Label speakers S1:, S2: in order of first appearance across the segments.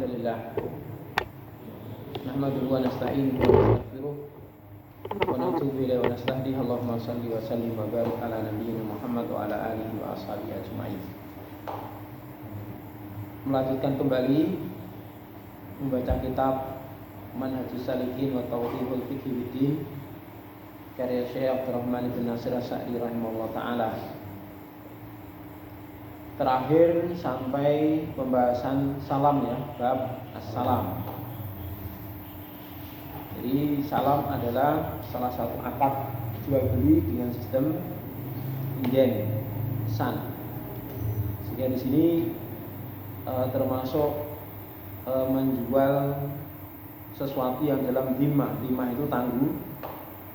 S1: Alhamdulillah nahmaduhu wa nasta'inuhu wa nastaghfiruh wa natubu ilaihi wa nastahdihi. Allahumma shalli wa sallim wa barik ala nabiyyina Muhammad wa ala alihi wa ashabihi ajma'in. Melanjutkan kembali membaca kitab Manhajus Salikin wa Tawdihul Fiqh Biddin karya Syekh Abdurrahman bin Nasir As-Sa'di rahimahullah ta'ala. Terakhir sampai pembahasan salam ya, bab as-salam. Jadi salam adalah salah satu akad jual beli dengan sistem inden san. Sehingga di sini termasuk menjual sesuatu yang dalam dhimah. Dhimah itu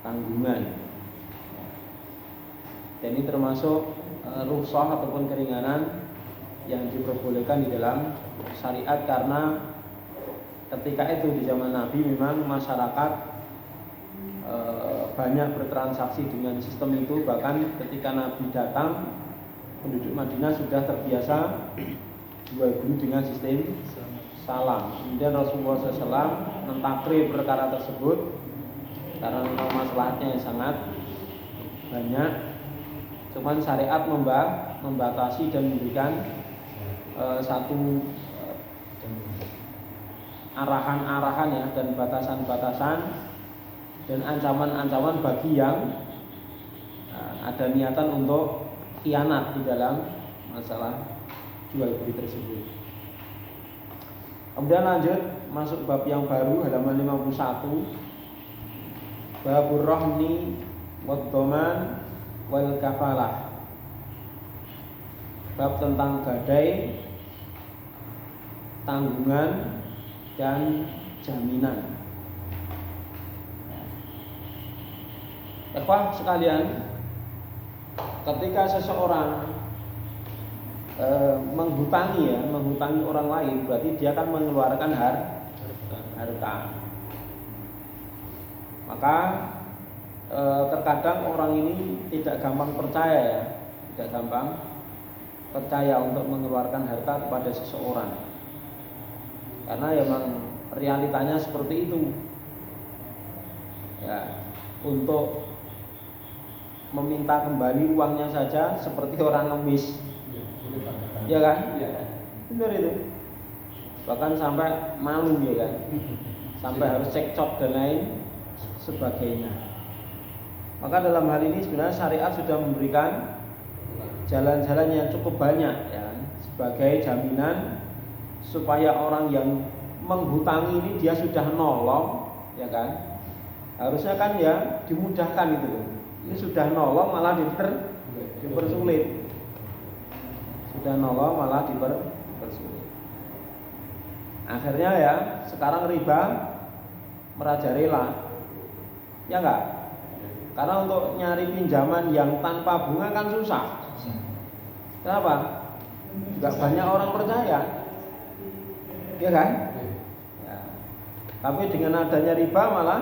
S1: tanggungan. Dan ini termasuk rukhsah ataupun keringanan yang diperbolehkan di dalam syariat, karena ketika itu di zaman Nabi memang masyarakat banyak bertransaksi dengan sistem itu. Bahkan ketika Nabi datang, penduduk Madinah sudah terbiasa jual beli dengan sistem salam. Kemudian Rasulullah SAW mentakrir perkara tersebut karena memang masalahnya yang sangat banyak. Cuman syariat membatasi dan memberikan satu arahan-arahan ya, dan batasan-batasan dan ancaman-ancaman bagi yang ada niatan untuk khianat di dalam masalah jual beli tersebut. Kemudian lanjut masuk bab yang baru, halaman 51, babur rahni wad dhaman wal kafalah. Bab tentang gadai, tanggungan dan jaminan. Ikhwah sekalian, ketika seseorang menghutangi orang lain, berarti dia akan mengeluarkan harta. Maka terkadang orang ini tidak gampang percaya untuk mengeluarkan harta kepada seseorang, karena memang realitanya seperti itu ya. Untuk meminta kembali uangnya saja seperti orang ngemis, ya kan? Benar itu. Bahkan sampai malu, ya kan? Sampai harus cekcok dan lain sebagainya. Maka dalam hal ini sebenarnya syariat sudah memberikan jalan-jalan yang cukup banyak ya, sebagai jaminan supaya orang yang menghutangi ini dia sudah nolong, ya kan? Harusnya kan ya dimudahkan itu. Ini sudah nolong malah dipersulit. Sudah nolong malah dipersulit. Akhirnya ya sekarang riba merajalela. Ya enggak? Karena untuk nyari pinjaman yang tanpa bunga kan susah. Kenapa? Enggak banyak orang percaya. Ya kan? Ya. Tapi dengan adanya riba malah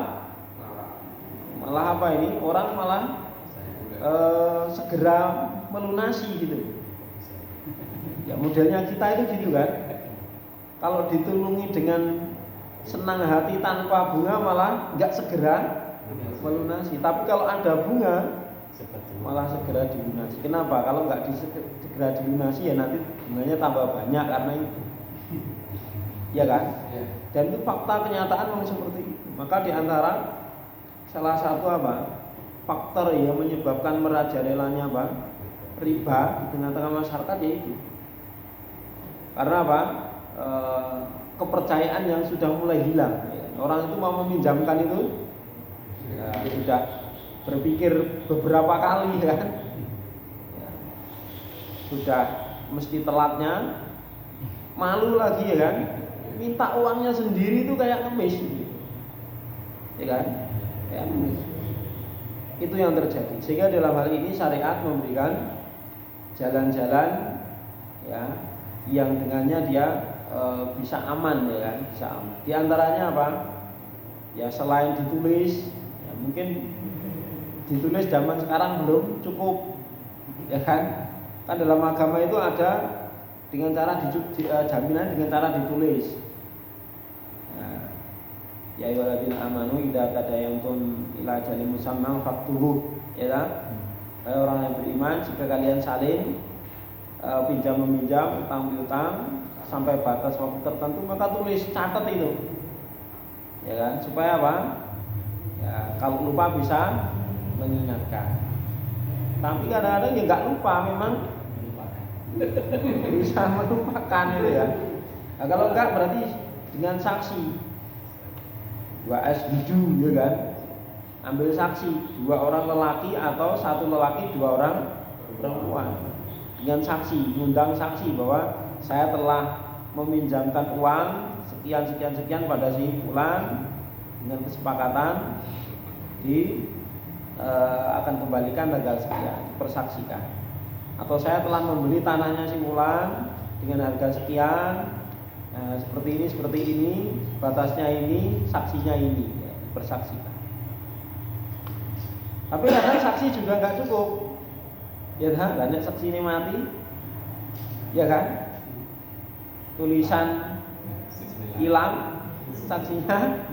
S1: apa ini? Orang malah segera melunasi gitu. Ya modelnya kita itu gitu kan. Kalau ditulungi dengan senang hati tanpa bunga malah enggak segera melunasi. Tapi kalau ada bunga malah segera dilunasi. Kenapa? Kalau nggak segera dilunasi ya nanti bunganya tambah banyak karena itu, ya kan? Dan itu fakta kenyataan memang seperti itu. Maka diantara salah satu faktor yang menyebabkan merajalelanya riba di tengah-tengah masyarakat yaitu karena kepercayaan yang sudah mulai hilang. Orang itu mau meminjamkan itu ya, sudah berpikir beberapa kali kan ya, sudah mesti telatnya, malu lagi ya kan, minta uangnya sendiri itu kayak ngemis, ya kan, kayak ngemis. Itu yang terjadi. Sehingga dalam hal ini syariat memberikan jalan-jalan ya yang dengannya dia bisa aman, ya kan, bisa aman. Di antaranya apa? Ya selain ditulis, ya mungkin ditulis zaman sekarang belum cukup, ya kan? Kan dalam agama itu ada dengan cara jaminan dengan cara ditulis. ya ayyuhalladzina amanu idza tadayantum ila ajalin musamman faktubuh, ya kan? Orang yang beriman, jika kalian saling pinjam meminjam, utang piutang sampai batas waktu tertentu, maka tulis, catat itu, ya kan? Supaya apa? Ya, kalau lupa bisa mengingatkan. Tapi kadang-kadang ya nggak lupa, memang bisa melupakan itu ya. Nah, kalau enggak berarti dengan saksi. 2S bidu, ya kan? Ambil saksi, 2 orang lelaki atau 1 lelaki 2 orang perempuan. Dengan saksi, mengundang saksi bahwa saya telah meminjamkan uang sekian pada si fulan dengan kesepakatan akan kembalikan tanggal sekian, dipersaksikan. Atau saya telah membeli tanahnya si fulan dengan harga sekian. Seperti ini, batasnya ini, saksinya ini, ya, dipersaksikan. Tapi kadang saksi juga nggak cukup, ya kan? Banyak saksi ini mati, ya kan? Tulisan hilang, saksinya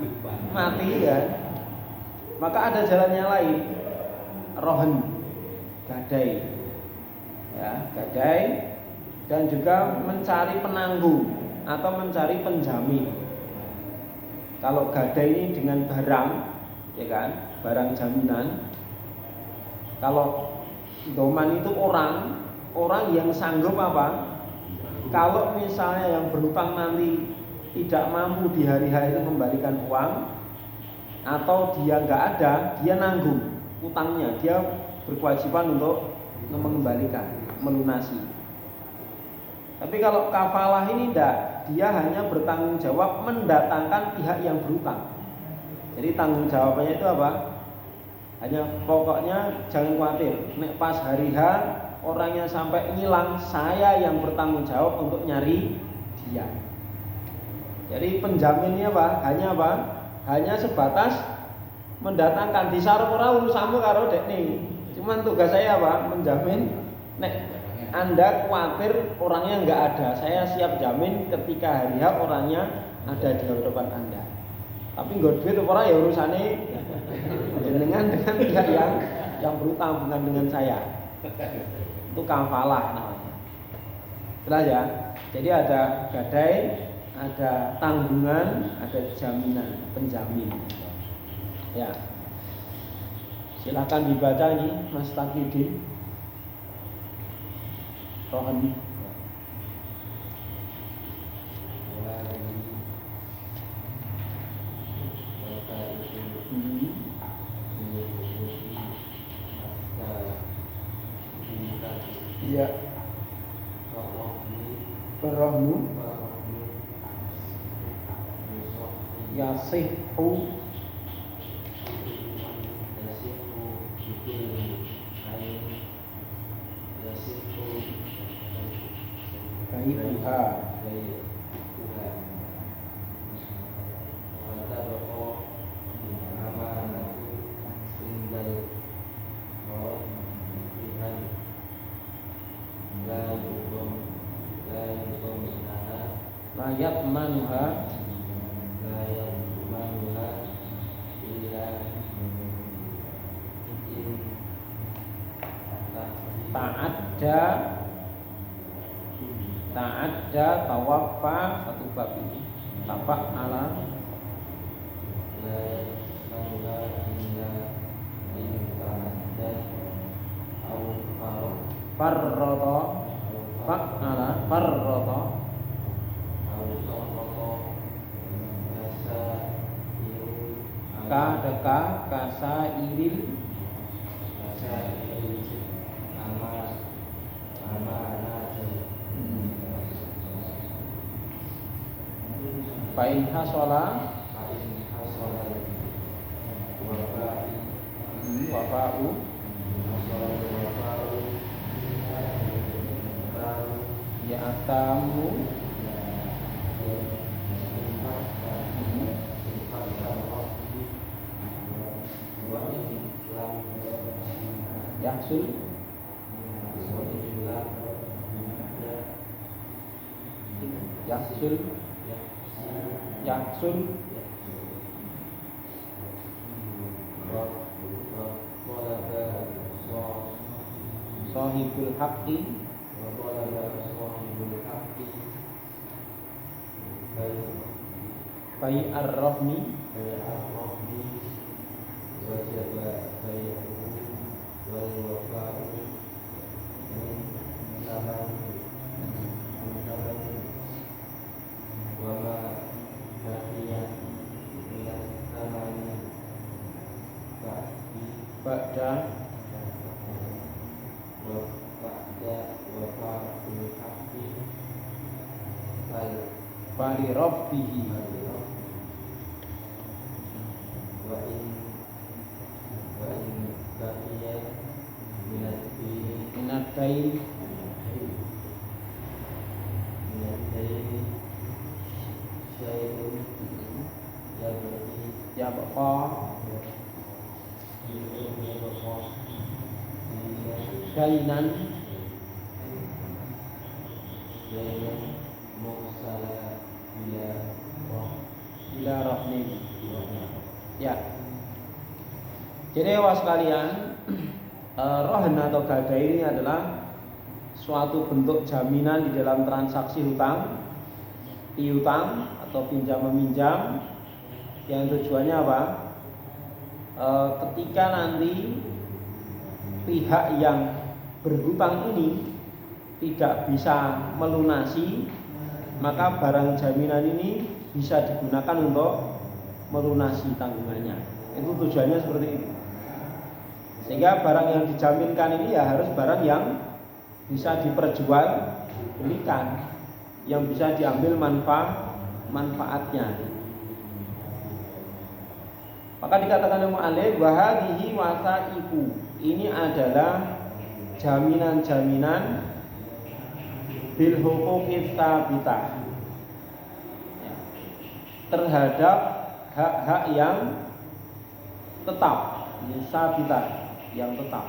S1: mati, ya. Maka ada jalannya lain, rohen, gadai, ya, gadai, dan juga mencari penanggung atau mencari penjamin. Kalau gadai ini dengan barang, ya kan, barang jaminan. Kalau doman itu orang yang sanggup apa? Kalau misalnya yang berhutang nanti tidak mampu di hari H itu kembalikan uang, atau dia nggak ada, dia nanggung utangnya, dia berkewajiban untuk mengembalikan, melunasi. Tapi kalau kafalah ini tidak, dia hanya bertanggung jawab mendatangkan pihak yang berutang. Jadi tanggung jawabannya itu apa? Hanya pokoknya jangan khawatir, nek pas hari H orangnya sampai ngilang, saya yang bertanggung jawab untuk nyari dia. Jadi penjaminnya apa? Hanya sebatas mendatangkan, disarep ora urusanmu karo dekne. Cuman tugas saya apa? Menjamin nek Anda khawatir orangnya nggak ada, saya siap jamin ketika hari H orangnya ada di hadapan Anda. Tapi nggak duit orang ya urusannya dengan pihak yang berutang, bukan dengan saya. Itu kafalah namanya. Jelas ya. Jadi ada gadai, ada tanggungan, ada jaminan, penjamin. Ya. Silakan dibaca ini Mas Taqiyuddin. Rohani. Iya. Berahmu yasihu Baikha layat manuha ta'adda tawaffa satu bab ini tapak ala farroto fak ala farroto kadeka kasa iril Fa'in hasola wafa'u ya atamu yaksul yaksul sahibul haqqi bai ar-rahmi ba'da bali rabbihi minat-dain ya baqa dainan ila rahmi. Ya. Jadi awas sekalian, rohan atau gadai ini adalah suatu bentuk jaminan di dalam transaksi hutang, piutang atau pinjam meminjam yang tujuannya apa? Ketika nanti pihak yang berhutang ini tidak bisa melunasi, maka barang jaminan ini bisa digunakan untuk melunasi tanggungannya. Itu tujuannya seperti itu. Sehingga barang yang dijaminkan ini ya harus barang yang bisa diperjualbelikan, yang bisa diambil manfaatnya. Maka dikatakan oleh mu'allif wa hadhihi wasaiqu, ini adalah jaminan-jaminan bil huquqi tsabitah, terhadap hak-hak yang tetap, tsabitah, yang tetap.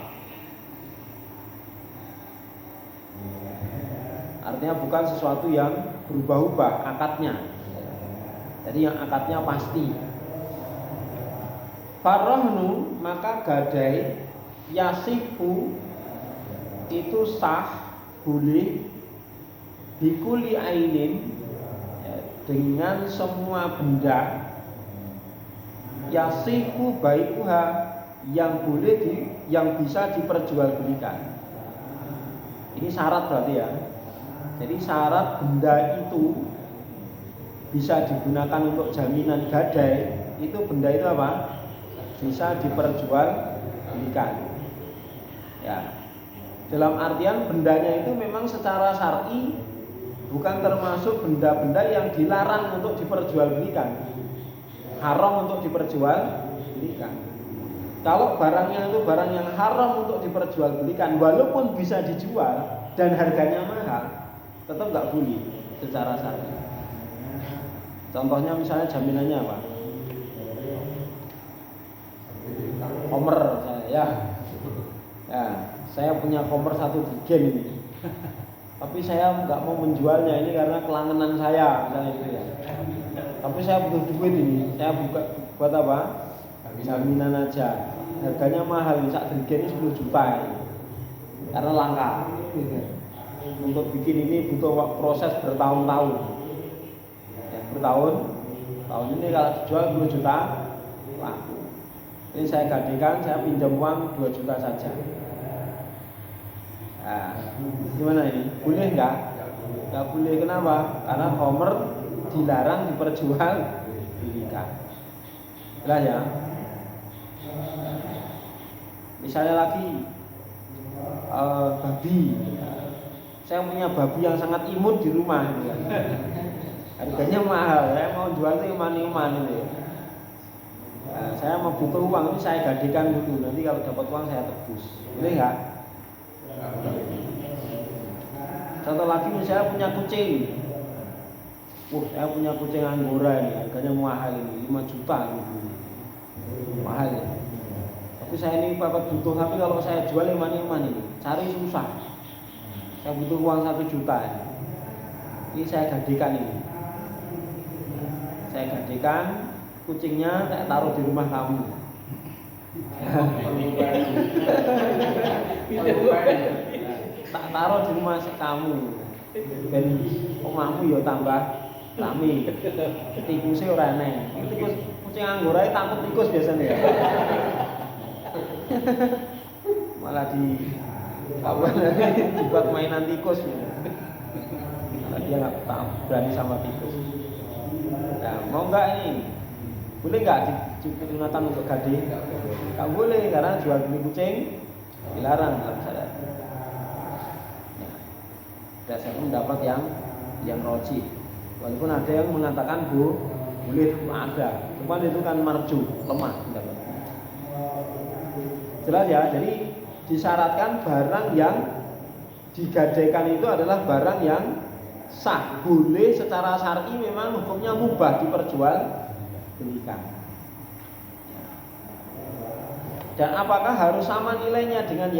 S1: Artinya bukan sesuatu yang berubah-ubah akadnya. Jadi yang akadnya pasti. Farahnu, maka gadai, yasifu, itu sah, boleh, bikuli ainin, dengan semua benda, yasifu baikuha, yang boleh yang bisa diperjualbelikan. Ini syarat berarti ya. Jadi syarat benda itu bisa digunakan untuk jaminan gadai, itu benda itu apa? Bisa diperjualbelikan. Ya. Dalam artian bendanya itu memang secara syar'i bukan termasuk benda-benda yang dilarang untuk diperjualbelikan, haram untuk diperjualbelikan. Kalau barangnya itu barang yang haram untuk diperjualbelikan, walaupun bisa dijual dan harganya mahal, tetap nggak boleh secara syar'i. Contohnya misalnya jaminannya apa? Komer saya punya komer 1 dirgen ini, tapi saya nggak mau menjualnya ini karena kelangenan saya misalnya gitu ya. Tapi saya butuh duit ini, saya buat apa? Jaminan aja. Harganya mahal, sak dirgen ini 10 juta ini. Karena langka. Untuk bikin ini butuh proses bertahun-tahun. Ya, tahun ini kalau dijual 10 juta laku. Ini saya gadekan, saya pinjam uang 2 juta saja. Nah, gimana ini? Boleh nggak? Nggak boleh, kenapa? Karena homer dilarang diperjualbelikan. Jelas ya? Misalnya lagi babi, saya punya babi yang sangat imut di rumah, gitu kan. Harganya mahal, saya mau jual itu iman-iman itu. Nah, saya mau butuh uang, ini saya gadekan dulu, nanti kalau dapat uang saya tebus. Boleh nggak? Contoh lagi, misalnya punya kucing. Saya punya kucing Anggora ini, harganya mahal ini, 5 juta gitu. Mahal ya. Tapi saya ini butuh, tapi kalau saya jual iman-iman ini, cari susah. Saya butuh uang 1 juta ini. Ini saya gadekan ini. Saya gadekan kucingnya, saya taruh di rumah kamu. tak taruh di rumah kamu. Dan omahmu ya tambah rame. Tikusnya ora eneng. Tikus kucing anggur ae takut tikus biasanya ya. Malah dibuat mainan tikus. Malah dia nggak berani sama tikus. Nah, mau nggak ini? Boleh nggak digunakan untuk gade? Nggak boleh karena jual beli kucing dilarang dalam syariat. Ya, dasarnya mendapat yang roji. Walaupun ada yang mengatakan boleh ada, cuma itu kan marju, lemah pendapat. Jelas ya, jadi disyaratkan barang yang digadaikan itu adalah barang yang sah, boleh secara syar'i, memang hukumnya mubah diperjualbelikan. Dan apakah harus sama nilainya dengan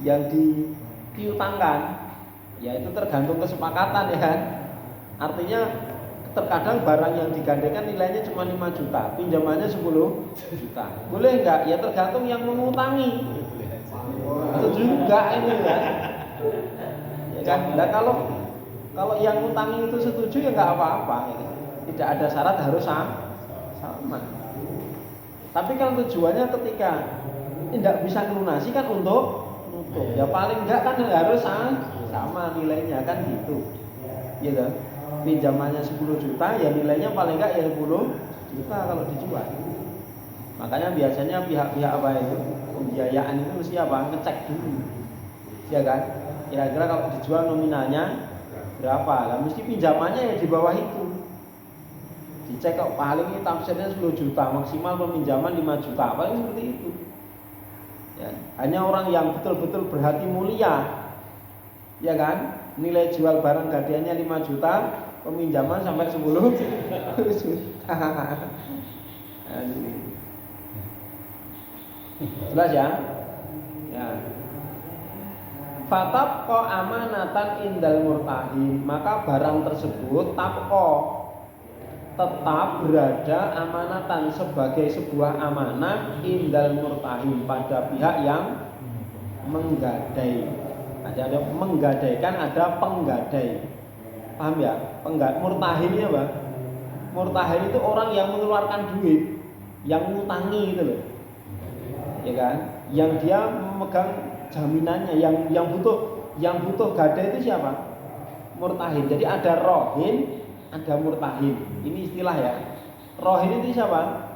S1: yang dipiutangkan? Ya itu tergantung kesepakatan ya kan. Artinya terkadang barang yang digandengkan nilainya cuma 5 juta, pinjamannya 10 juta. Boleh enggak? Ya tergantung yang mengutangi. Itu juga ini kan. Ya kan? Nah, kalau yang ngutangi itu setuju ya enggak apa-apa gitu. Tidak ada syarat harus sama. Tapi kan tujuannya ketika tidak bisa melunasi kan untuk ya paling enggak kan harus sama nilainya kan gitu. Gitu. Pinjamannya 10 juta ya nilainya paling enggak ya 10 juta kalau dijual. Makanya biasanya pihak-pihak apa itu pembiayaan itu mesti apa? Ngecek dulu. Ya kan? Kira-kira kalau dijual nominalnya berapa? Lah mesti pinjamannya ya di bawah itu. Dicek kok paling ini tafsirnya 10 juta, maksimal peminjaman 5 juta, paling seperti itu. Ya, hanya orang yang betul-betul berhati mulia, ya kan, nilai jual barang gadaiannya 5 juta, peminjaman sampai 10 juta. Jelas ya? Ya. Fatabqa amanatan indal murtahin, maka barang tersebut tetap berada amanatan sebagai sebuah amanah indal murtahin pada pihak yang menggadai. Ada menggadaikan, ada penggadai. Paham ya? Murtahin ya, Bang. Murtahin itu orang yang mengeluarkan duit, yang ngutangi itu loh. Ya kan? Yang dia memegang jaminannya, yang butuh gadai itu siapa? Murtahin. Jadi ada rohin, ada murtahin. Ini istilah ya. Rohin itu siapa?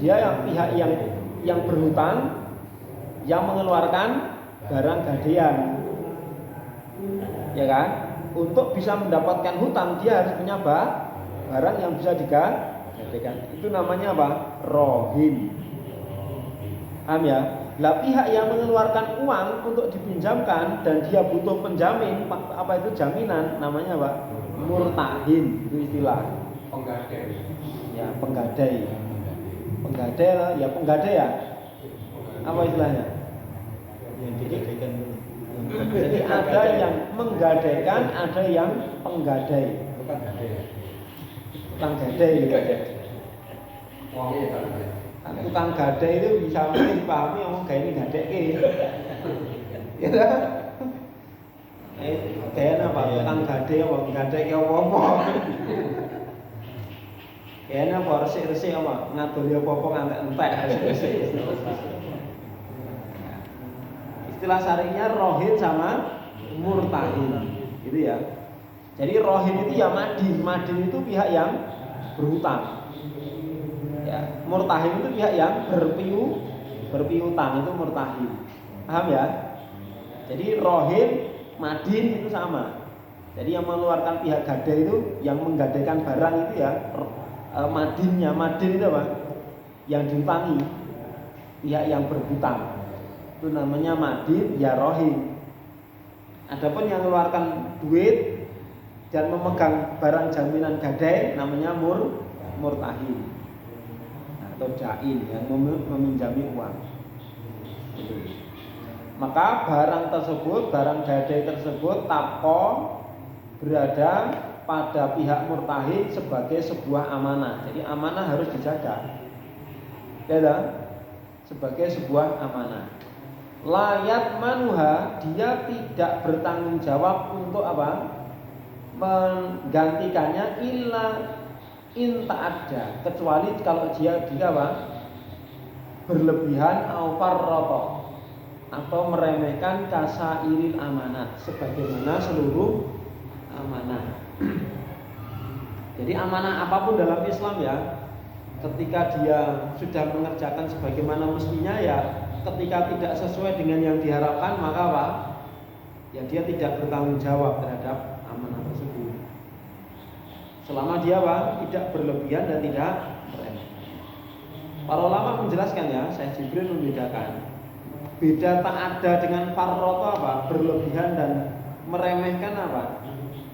S1: Dia yang pihak yang berhutang, yang mengeluarkan barang gadaian. Ya kan? Untuk bisa mendapatkan hutang dia harus punya barang yang bisa digadaikan. Itu namanya apa? Rohin. Paham ya? Lah pihak yang mengeluarkan uang untuk dipinjamkan dan dia butuh penjamin, apa itu jaminan, namanya apa? Murtahin, itu istilah.
S2: Penggadai.
S1: Ya, penggadai. Penggadai lah, ya penggadai ya. Apa istilahnya?
S3: Yang digadaikan.
S1: Jadi ada yang menggadaikan, ada yang penggadai.
S2: Bukan gadai.
S1: Tukang gadai gitu.
S2: Uangnya kan.
S1: Tukang gadai itu bisa mungkin dipahami ngomong gaya ini gadai ya kan? Gaya apa? Tukang gadai apa? Gadai ke apa? Gaya apa? Resik-resik apa? Ngadoli apa-apa ngantek-entek. Istilah syar'inya rohin sama murtahin gitu ya. Jadi rohin itu ya madin itu pihak yang berhutang. Ya, murtahin itu pihak yang berpiutang, itu murtahin. Paham ya? Jadi rohin, madin itu sama. Jadi yang mengeluarkan pihak gadai itu, yang menggadaikan barang itu ya madinnya. Madin itu apa? Yang diutangi, pihak yang berhutang. Itu namanya madin, ya rohin. Adapun yang mengeluarkan duit dan memegang barang jaminan gadai namanya murtahin. Atau jain yang meminjami uang. Maka barang tersebut, barang gadai tersebut tabqa berada pada pihak murtahin sebagai sebuah amanah. Jadi amanah harus dijaga. Ya, sebagai sebuah amanah. layat manuha, dia tidak bertanggung jawab untuk apa? Menggantikannya illa in ta'adda, kecuali kalau dia apa? Berlebihan au farrata, atau meremehkan kasairil amanat, sebagaimana seluruh amanah. Jadi amanah apapun dalam Islam ya, ketika dia sudah mengerjakan sebagaimana mestinya ya, ketika tidak sesuai dengan yang diharapkan maka apa? Ya dia tidak bertanggung jawab terhadap amanah tersebut. Selama dia apa? Tidak berlebihan dan tidak meremehkan. Para ulama menjelaskan ya, Syekh Jibril membedakan. Beda ta'adda dengan farrata apa? Berlebihan dan meremehkan apa?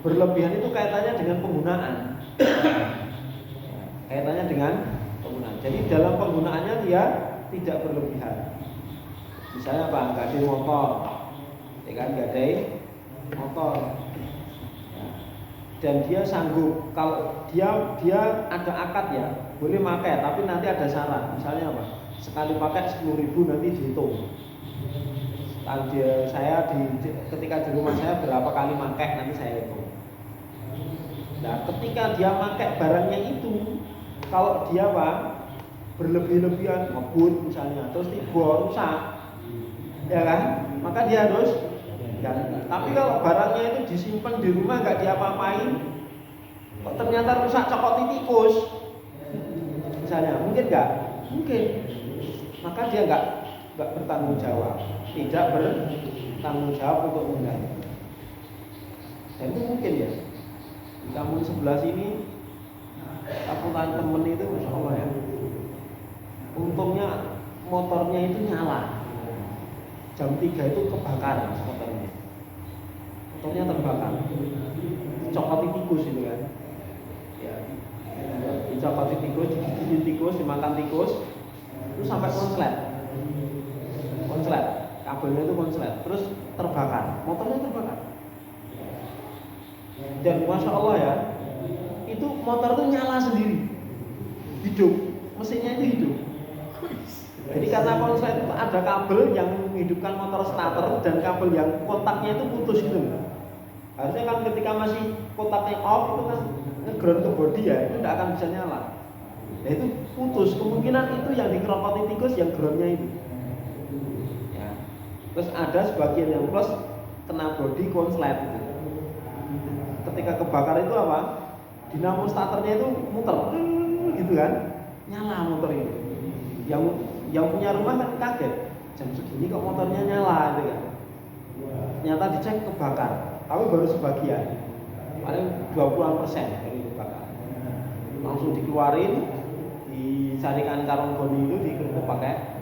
S1: Berlebihan itu kaitannya dengan penggunaan. Kaitannya dengan penggunaan. Jadi dalam penggunaannya dia tidak berlebihan. Misalnya apa? Gadai motor, ya kan, gadai motor. Dan dia sanggup, kalau dia ada akad ya, boleh pakai, tapi nanti ada syarat. Misalnya apa? Sekali pakai 10.000 nanti dihitung. Ketika di rumah saya berapa kali pakai nanti saya hitung. Nah, ketika dia pakai barangnya itu, kalau dia apa? Berlebih-lebihan, ngebut misalnya, terus tiba rusak, ya kan? Maka dia harus ganti. Tapi kalau barangnya itu disimpan di rumah nggak diapa-apain, kok ternyata rusak cokot tikus, misalnya, mungkin nggak? Mungkin. Maka dia nggak bertanggung jawab, tidak bertanggung jawab untuk mengganti. Dan itu mungkin ya. Di kampung sebelah sini, kampung temen itu, masya Allah ya. Untungnya motornya itu nyala. Jam 3 itu kebakaran motornya. Motornya terbakar. Cokoti tikus itu kan. Ya. Dicokoti tikus, digigit tikus, dimakan tikus. Terus sampai konslet. Kabelnya itu konslet. Terus terbakar. Motornya terbakar. Dan masya Allah ya, itu motor itu nyala sendiri, hidup, mesinnya itu hidup. Jadi karena konslet itu ada kabel yang menghidupkan motor starter dan kabel yang kontaknya itu putus gitu. Harusnya kan ketika masih kontaknya off itu kan ngeground ke bodi ya, itu tidak akan bisa nyala. Nah itu putus, kemungkinan itu yang dikerokoti tikus yang groundnya itu. Ya. Terus ada sebagian yang plus kena bodi konslet itu. Ketika kebakar itu apa? Dinamo starternya itu muter, gitu kan? Nyala motor itu. Yang punya rumah kan kaget, jam segini kok motornya nyala, gitu kan? Ternyata dicek kebakar, tapi baru sebagian, paling 20% dari kebakar. Langsung dikeluarin, dicarikan karung goni itu, dikerupuk pakai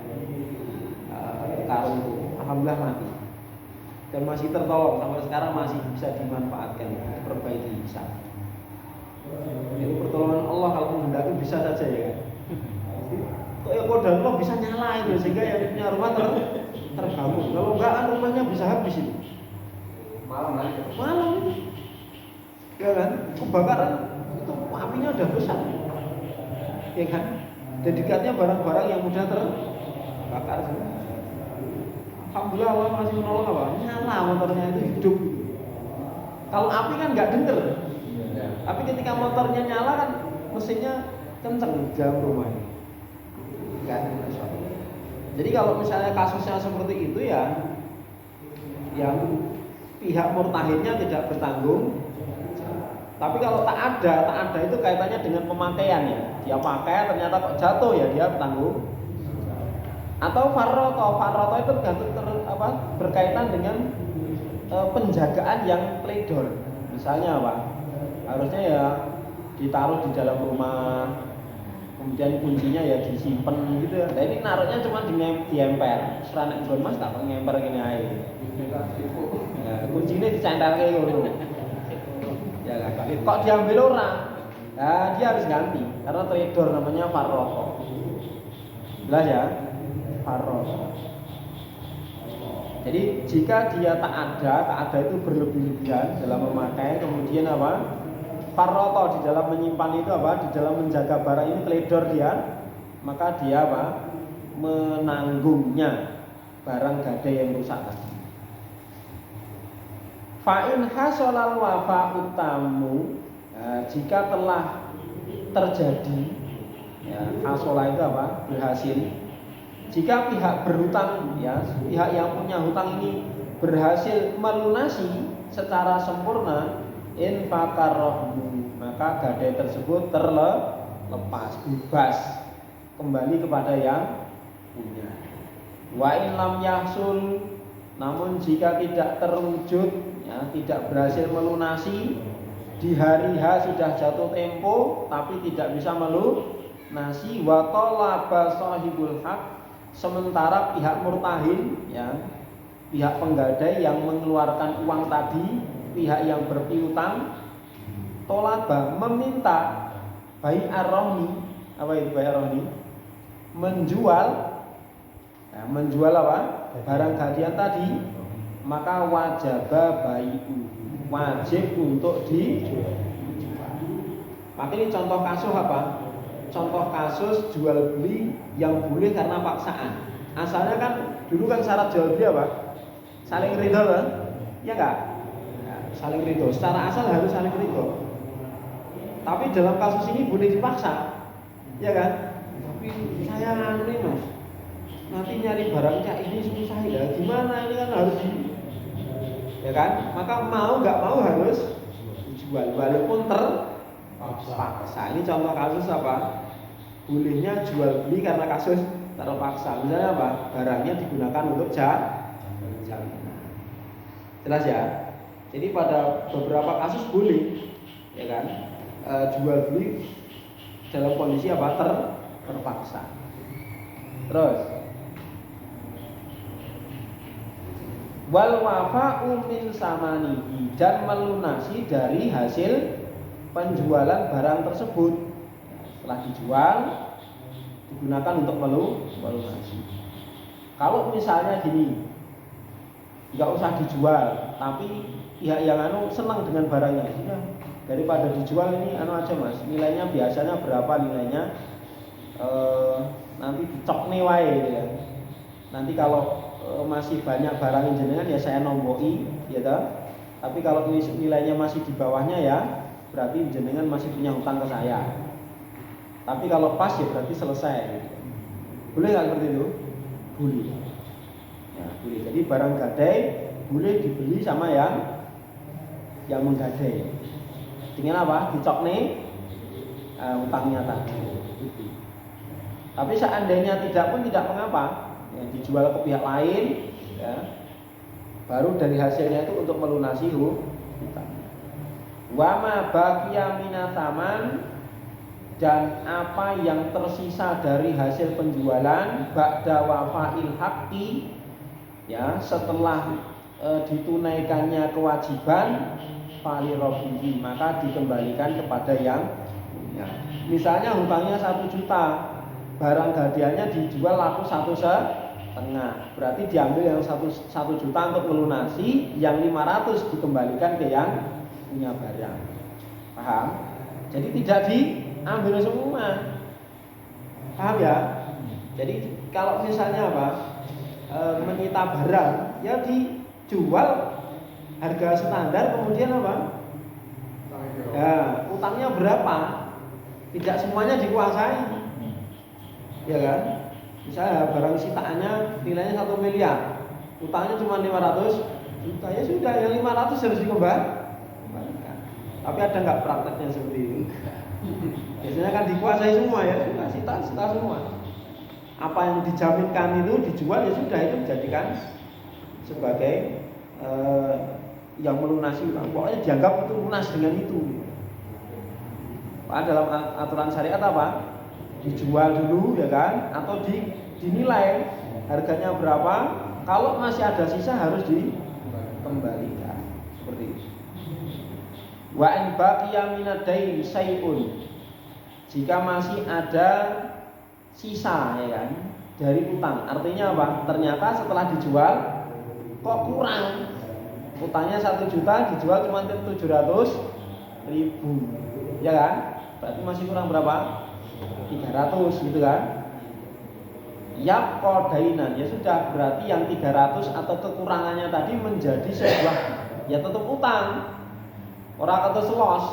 S1: karung itu. Alhamdulillah mati. Dan masih tertolong sampai sekarang, masih bisa dimanfaatkan, diperbaiki bisa. Ini pertolongan Allah, kalau menghendaki bisa saja ya kan. Kok ya kodan Allah bisa nyala itu sehingga yang punya rumah terbangun. Kalau enggak kan rumahnya bisa habis itu. Malam itu. Ya kan? Kebakaran itu apinya udah besar. Ya kan? Dan dekatnya barang-barang yang mudah terbakar semua. Alhamdulillah Allah masih menolong apa? Nyala motornya itu hidup. Kalau api kan nggak denger. Tapi ketika motornya nyala kan mesinnya kenceng dalam rumah ini. Kan? Jadi kalau misalnya kasusnya seperti itu ya, yang pihak murtahidnya tidak bertanggung. Tapi kalau tak ada itu kaitannya dengan pemakaian ya. Dia pakai ternyata kok jatuh ya dia bertanggung. Atau farroto itu berkaitan dengan penjagaan yang pledor. Misalnya apa? Harusnya ya ditaruh di dalam rumah, kemudian kuncinya ya disimpan gitu ya. Nah ini naruhnya cuma di emper. Seranek gon Mas tak ngemper gini aja. Ya, kuncinya dicentang kayak gitu. Ya kan? Kok diambil orang? Nah, dia harus ganti karena trader namanya farroto. Jelas ya? Farroto. Jadi jika dia tak ada itu berlebih-lebihan dalam memakai, kemudian apa? Farroto di dalam menyimpan itu apa? Di dalam menjaga barang ini teledor dia, maka dia apa? Menanggungnya. barang gadai yang rusak tadi. Fa'in hasolal wafa utamu, jika telah terjadi, ya, hasola itu apa? Berhasil. Jika pihak berhutang, ya, pihak yang punya hutang ini berhasil melunasi secara sempurna, infakar rohmu, maka gadai tersebut terlepas, bebas, kembali kepada yang punya. Wa in lam yahsul, namun jika tidak terwujud, ya, tidak berhasil melunasi di hari H sudah jatuh tempo tapi tidak bisa melunasi, wa talaba sahibul haq, sementara pihak murtahin, ya, pihak penggadai yang mengeluarkan uang tadi, pihak yang berpiutang, tolaba meminta bai ar-rohni. Apa itu bai ar-rohni? Menjual, ya, menjual apa? Barang gadaian tadi, maka wajaba bai'u, wajib untuk dijual. Maka ini contoh kasus apa? Contoh kasus jual beli yang boleh karena paksaan. Asalnya kan dulu kan syarat jual beli apa? Saling ridho kan? Ya enggak? Ya, saling ridho. Secara asal harus saling ridho. Tapi dalam kasus ini boleh dipaksa. Ya kan? Tapi saya nih Mas, nanti nyari barangnya ini susah ya. Gimana ini kan harus ya kan? Maka mau nggak mau harus dijual walaupun terpaksa. Ini contoh kasus apa? Bolehnya jual beli karena kasus terpaksa. Misalnya apa? Barangnya digunakan untuk jaminan. Jelas ya? Jadi pada beberapa kasus boleh, ya kan? Jual beli dalam kondisi apa? Terpaksa. Terus wal wafa'u min samanihi, dan melunasi dari hasil penjualan barang tersebut. Setelah dijual digunakan untuk melunasi. Kalau misalnya gini, nggak usah dijual, tapi pihak yang senang dengan barangnya, sudah, daripada dijual ini aja Mas, nilainya biasanya berapa nilainya, nanti dicok nih wae gitu ya. Nanti kalau masih banyak barang jenengan ya saya nomboi, ya toh. Tapi kalau nilainya masih di bawahnya ya berarti jenengan masih punya hutang ke saya. Tapi kalau pas ya berarti selesai. Boleh nggak seperti itu? Boleh. Ya, boleh. Jadi barang gadai boleh dibeli sama yang menggadai. Dengan apa? Dicok nih hutangnya tadi. Tapi seandainya tidak pun tidak mengapa. Ya, dijual ke pihak lain, ya, baru dari hasilnya itu untuk melunasi hutang. Wama baqiya minataman, dan apa yang tersisa dari hasil penjualan ba'da wafa'il haqqi, ya, setelah ditunaikannya kewajiban falirobihi, maka dikembalikan kepada yang punya. Misalnya hutangnya 1 juta, barang gadaiannya dijual laku 1,5, berarti diambil yang 1 juta untuk melunasi, yang 500 dikembalikan ke yang punya barang. Paham? Jadi tidak diambil semua. Paham ya? Jadi kalau misalnya apa? Menyita barang, ya dijual harga standar, kemudian apa? Ya, utangnya berapa? Tidak semuanya dikuasai. Ya kan? Misalnya barang sitaannya nilainya 1 miliar, utangnya cuma 500 juta, ya sudah, yang 500 harus dikembalikan. Tapi ada nggak prakteknya seperti itu? Biasanya kan dikuasai semua, ya sudah, sita semua. Apa yang dijaminkan itu dijual, ya sudah, itu dijadikan sebagai yang melunasi utang. Pokoknya dianggap itu lunas dengan itu. Pak, dalam aturan syariat apa? Dijual dulu, ya kan? Atau dinilai harganya berapa? Kalau masih ada sisa harus dikembalikan. Seperti itu. Wa in baqiya minad-dain syai'un, jika masih ada sisa, ya kan, dari utang. Artinya apa? Ternyata setelah dijual kok kurang. Utangnya 1 juta, dijual cuma 700.000, ya kan? Berarti masih kurang berapa? 300 gitu kan. kodainan, ya sudah, berarti yang 300 atau kekurangannya tadi menjadi sebuah, ya tetap utang, orang kata selos,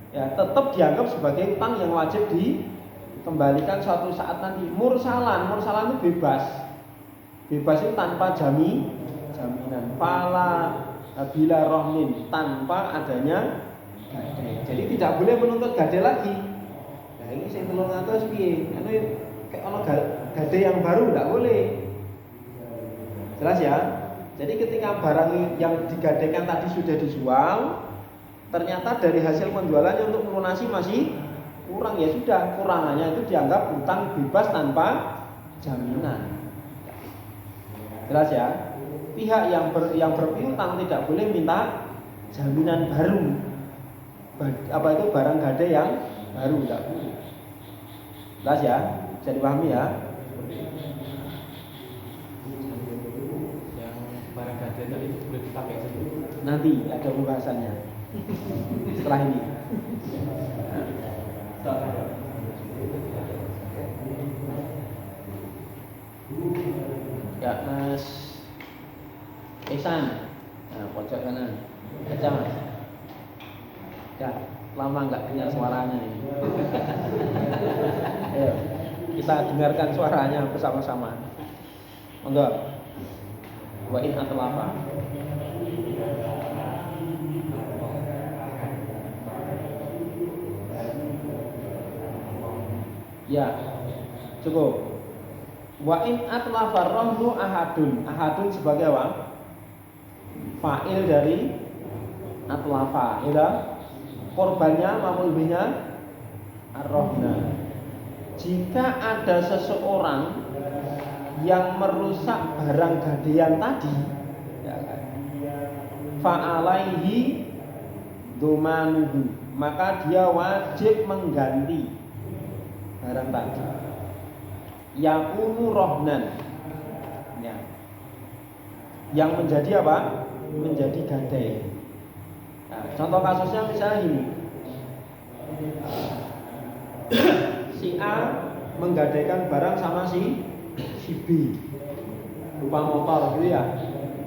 S1: ya tetap dianggap sebagai utang yang wajib dikembalikan suatu saat nanti. Mursalan itu bebas itu tanpa jaminan, pala bila rohmin, tanpa adanya gade. Jadi tidak boleh menuntut gade lagi. Nah ini saya tolong atas piye, kayak ono gade yang baru tidak boleh. Jelas ya. Jadi ketika barang yang digadekan tadi sudah dijual, ternyata dari hasil penjualannya untuk melunasi masih kurang, ya sudah, kurangannya itu dianggap utang bebas tanpa jaminan. Jelas ya. Pihak yang berpiutang tidak boleh minta jaminan baru. Apa itu barang gade yang baru, tidak boleh. Jelas ya, bisa dipahami ya.
S3: Yang barang gade tadi boleh dipakai sendiri.
S1: Nanti ada pembahasannya setelah ini. Ya Mas Ihsan, nah pojok kanan, baca Mas. Ya, lama nggak dengar suaranya ini. Ayo, kita dengarkan suaranya bersama-sama. Monggo. Wa in atlafa. Ya, cukup. Wa in atlafa rahnu ahadun sebagai apa? Fa'il dari atlafa, ya. Korbannya maf'ul bihnya ar-rahna. Jika ada seseorang yang merusak barang gadean tadi, ya kan, fa'alaihi domanuhu, maka dia wajib mengganti barang tadi. Yakunu rohnan, ya, yang menjadi apa? Menjadi gadai. Nah, contoh kasusnya misalnya ini, si A menggadaikan barang sama si B, berupa motor gitu ya,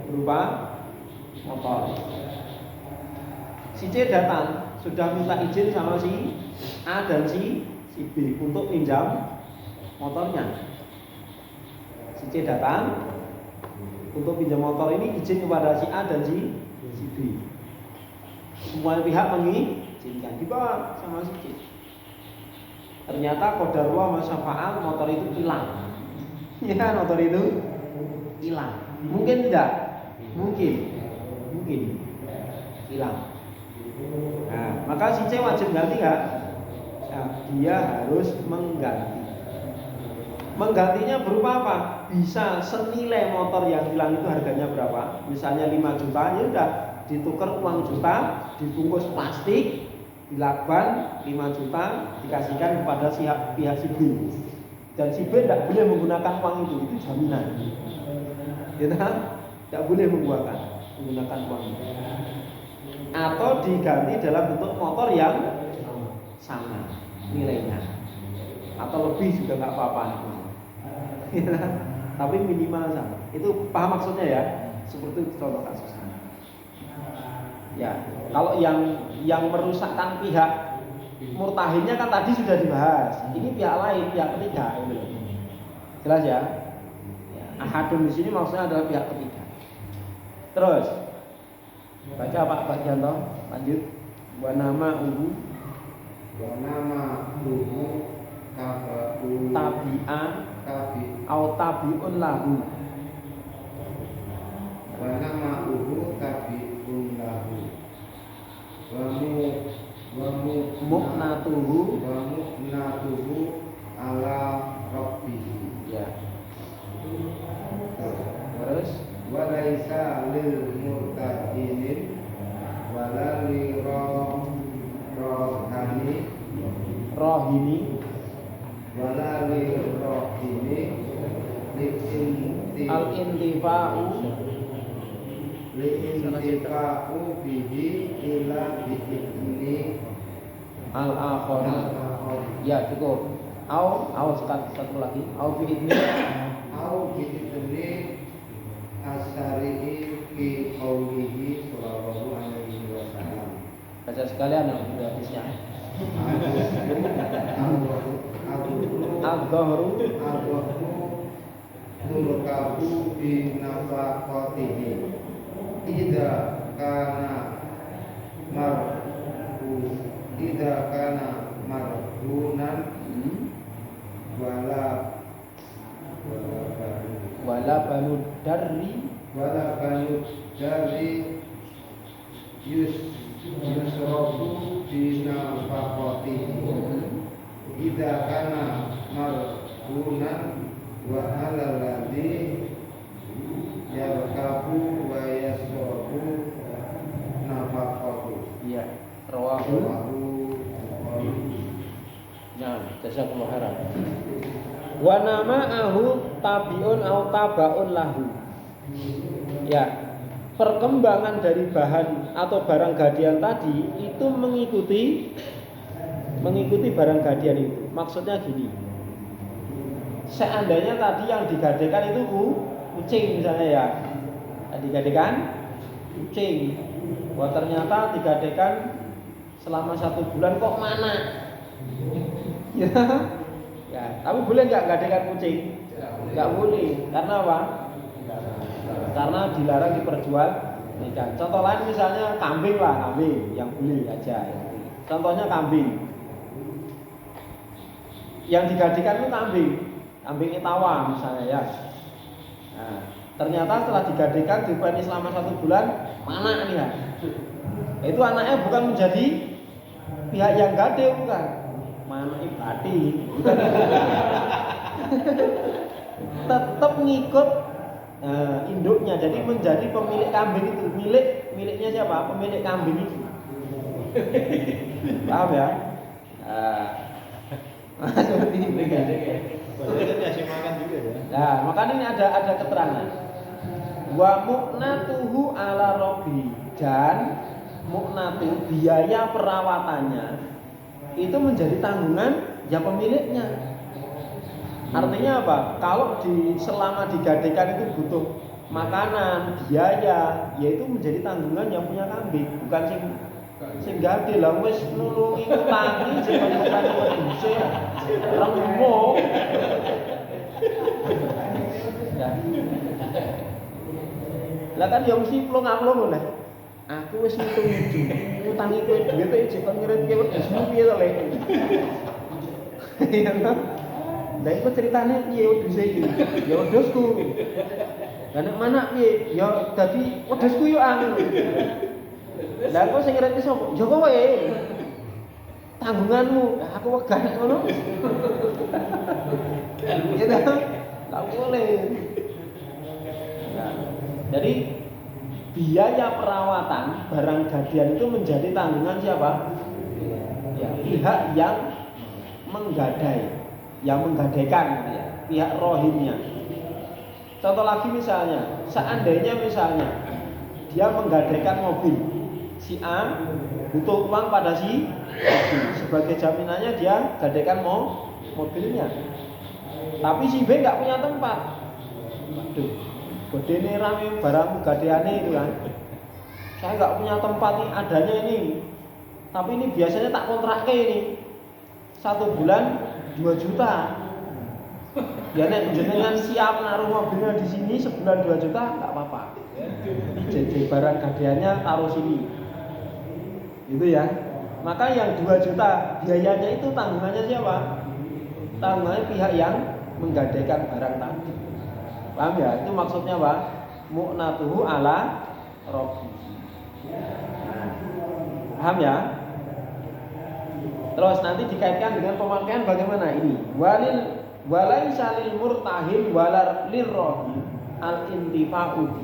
S1: berupa motor. Si C datang sudah minta izin sama si A dan si B untuk pinjam motornya. Si C datang untuk pinjam motor ini, izin kepada si A dan si B. Semua pihak mengizinkan, dibawa sama si C. Ternyata qadarullah masyafa'al, motor itu hilang. Ya, motor itu hilang. Mungkin tidak? Mungkin hilang. Nah, maka si C wajib ganti nggak? Nah, dia harus mengganti. Menggantinya berupa apa? Bisa senilai motor yang hilang itu harganya berapa? Misalnya 5 juta, ya udah ditukar uang juta, dibungkus plastik, dilakban 5 juta, dikasihkan kepada pihak si B. Dan si B tidak boleh menggunakan uang itu jaminan. Tidak boleh menggunakan uang itu. Atau diganti dalam bentuk motor yang sama nilainya, atau lebih juga nggak apa-apa. Tapi minimal sama. Itu paham maksudnya ya? Seperti itu contoh kasusnya. Ya, kalau yang merusakkan pihak murtahinnya kan tadi sudah dibahas. Ini pihak lain, pihak ketiga. Jelas ya? Ahadun di sini maksudnya adalah pihak ketiga. Terus baca Pak Janto, lanjut. Wa nama uhu tabi'a au tabi'un lahu.
S2: Wa nama uhu tabi'un lahu. Wa mu'natuhu ala rabbihi.
S1: Ya. Terus
S2: Wa laisa lil murtadinin wala li
S1: rohini
S2: wala li rohini
S1: al-intifa'u
S2: bihi ila bi'idni
S1: al-akhari. Ya, cukup. satu lagi. Au fi idni
S2: au bi'idni asari'i fi qawlihi sallallahu alaihi wasallam.
S1: baca sekalian hadisnya. Al-Dhahru
S2: nurkabu bi nafaqatihi idza kana marhunan
S1: wala banu dari
S2: yusrafu bi nafaqatihi idza kana marhunan wa alal ladzi yarkabu wa yasrafu nafaqatu.
S1: ya rawahu. Nah, jazakumullah khairan. Wa nama'ahu tabiun au tabaun lahu. Ya, perkembangan dari bahan atau barang gadian tadi itu mengikuti barang gadian itu. Maksudnya gini. Seandainya tadi yang digadekan itu kucing misalnya ya. Digadekan kucing. Wah, ternyata digadekan selama 1 bulan kok mana? Ya, tapi boleh nggak gadekan kucing? Nggak boleh. Karena apa? Karena dilarang diperjual belikan. Contoh lain misalnya kambing lah, kambing yang boleh aja. Contohnya kambing. Yang digadekan itu kambing itawa misalnya ya. Nah, ternyata setelah digadekan dibani selama 1 bulan, mana nih ya? Itu anaknya bukan menjadi pihak yang gade, bukan. Mana ibadi, bukan. Tetap ngikut induknya, jadi menjadi pemilik kambing itu. Miliknya siapa? Pemilik kambing itu. Paham ya? Seperti ini.
S3: Makan juga ya.
S1: Nah, makanya ini ada keterangan. Wa mu'natuhu ala robi, dan mu'natu biaya perawatannya itu menjadi tanggungan ya pemiliknya. Artinya apa? Kalau selama digadekan itu butuh makanan, biaya, yaitu menjadi tanggungan yang punya kambing, bukan sing gade lah wis nulungi utangi sing utang wedhuse remo. Ya. Lah kan ya mesti plong-plong lho. Aku wis ngitung-ngitung, utangi kowe dhuwit iki kok ngiritke wedhusmu piye to, Le? Ya kan? Lah iku ceritane piye wedhuse iki? Ya wedhusku. Lah nek mana piye? Ya dadi wedhusku yo anu. Lah kok sing ngiritke sapa? Ya kowe. Tanggunganmu. Lah aku wegah nek ngono. Ya ta? Lah boleh. Nah, jadi biaya perawatan barang gadian itu menjadi tanggungan siapa? Ya, pihak yang menggadaikan, ya, pihak rohimnya. Contoh lagi misalnya, seandainya misalnya dia menggadaikan mobil, si A butuh uang pada si B, sebagai jaminannya dia gadaikan mobilnya. Tapi si B nggak punya tempat. Waduh, godene rame barang gadeane itu kan. Saya nggak punya tempat nih, adanya ini. Tapi ini biasanya tak kontrakke ini. 1 bulan 2 juta. Ya nek jenengan siap naruh mobilnya di sini sebulan 2 juta nggak apa-apa. Jadi barang gadeannya taruh sini. Gitu ya. Maka yang 2 juta biayanya itu tanggungannya siapa? Tanggungannya pihak yang menggadaikan barang tadi. Paham ya? Itu maksudnya apa? Mu'natuhu ala robbi. Paham ya? Terus nanti dikaitkan dengan pemakaian bagaimana ini? Walaisa lil murtahin walar lirrohi al-intifa'u.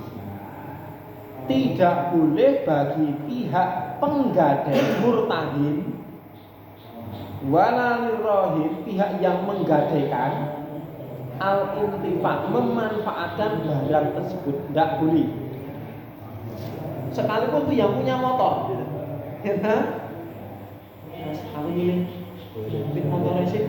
S1: Tidak boleh bagi pihak penggadai murtahin walar lirrohi, pihak yang menggadaikan, al-intifa, memanfaatkan barang tersebut. Tidak boleh. Sekalipun itu yang punya motor, ya kan? Aku milih motor sih